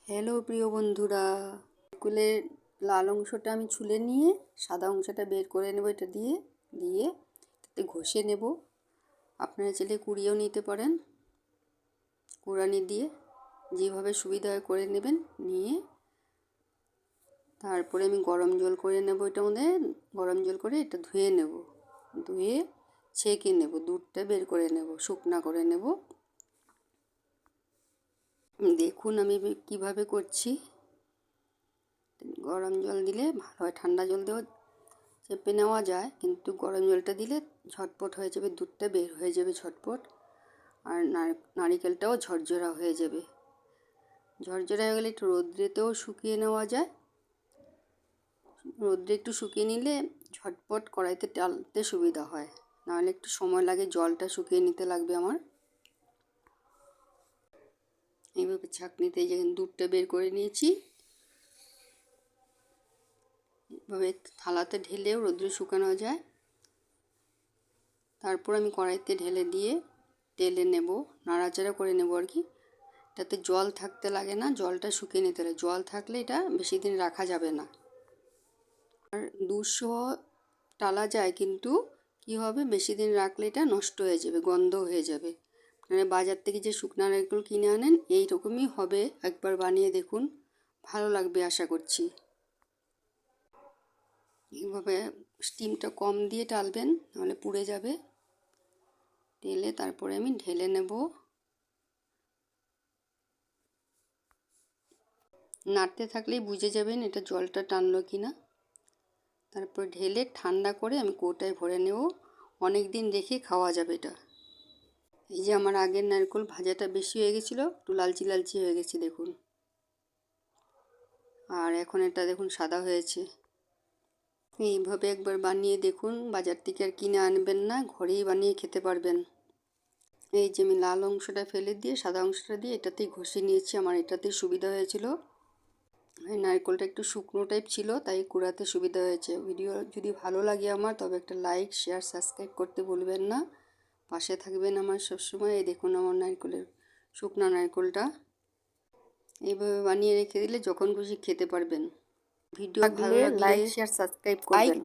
Hello প্রিয় বন্ধুরা, নারকেলের লাল অংশটা আমি ছুলে নিয়ে সাদা অংশটা বের করে নেব। এটা দিয়ে এটাতে ঘষে নেব। আপনারা চাইলে কুড়িয়েও নিতে পারেন। কুড়ানি দিয়ে যেভাবে সুবিধা হয় করে নেবেন। নিয়ে তারপরে আমি গরম জল করে নেব। এটার মধ্যে গরম জল করে এটা ধুয়ে নেব। ধুয়ে ছেঁকে নেব, দুধটা বের করে নেব, শুকনা করে নেব। দেখুন আমি কিভাবে করছি। গরম জল দিলে ভালো হয়, ঠান্ডা জল দিয়েও চেপে নেওয়া যায়, কিন্তু গরম জলটা দিলে ঝটপট হয়ে যাবে, দুধটা বের হয়ে যাবে ঝটপট। আর নারিকেলটাও ঝরঝরা হয়ে যাবে। ঝরঝরা হয়ে গেলে একটু রোদ্রেতেও শুকিয়ে নেওয়া যায়। রোদ্রে একটু শুকিয়ে নিলে ঝটপট কড়াইতে টালতে সুবিধা হয়, নাহলে একটু সময় লাগে, জলটা শুকিয়ে নিতে লাগবে আমার। এইভাবে ছাঁকনিতে যেখানে দুধটা বের করে নিয়েছি, এভাবে থালাতে ঢেলেও রোদ্রে শুকানো যায়। তারপর আমি কড়াইতে ঢেলে দিয়ে টেলে নেব, নাড়াচাড়া করে নেব আর কি। এটাতে জল থাকতে লাগে না, জলটা শুকিয়ে নিতে লাগে। জল থাকলে এটা বেশি দিন রাখা যাবে না। আর দুধসহ টালা যায়, কিন্তু কি হবে, বেশি দিন রাখলে এটা নষ্ট হয়ে যাবে, গন্ধ হয়ে যাবে। মানে বাজার থেকে যে শুকনো নারকেল কিনে আনেন এই রকমই হবে। একবার বানিয়ে দেখুন, ভালো লাগবে আশা করছি। এইভাবে স্টিমটা কম দিয়ে টালবেন, নাহলে পুড়ে যাবে। টেলে তারপরে আমি ঢেলে নেব। নাড়তে থাকলেই বুঝে যাবেন এটা জলটা টানলো কি না। তারপর ঢেলে ঠান্ডা করে আমি কৌটায় ভরে নেব। অনেক দিন রেখে খাওয়া যাবে এটা। এই যে আমার আগের নারকেল ভাজাটা বেশি হয়ে গেছিলো, একটু লালচে লালচে হয়ে গেছে দেখুন। আর এখন এটা দেখুন সাদা হয়েছে। এইভাবে একবার বানিয়ে দেখুন, বাজার থেকে আর কিনে আনবেন না, ঘরেই বানিয়ে খেতে পারবেন। এই যে আমি লাল অংশটা ফেলে দিয়ে সাদা অংশটা দিয়ে এটাতেই ঘষে নিয়েছি, আমার এটাতেই সুবিধা হয়েছিল। নারকেলটা একটু শুকনো টাইপ ছিল, তাই কুড়াতে সুবিধা হয়েছে। ভিডিও যদি ভালো লাগে আমার, তবে একটা লাইক, শেয়ার, সাবস্ক্রাইব করতে ভুলবেন না। পাশে থাকবেন আমার সবসময়। এই দেখুন আমার শুকনো নারকেলটা এইভাবে বানিয়ে রেখে দিলে যখন খুশি খেতে পারবেন। ভিডিও ভালো লাগলে লাইক, শেয়ার, সাবস্ক্রাইব করবেন।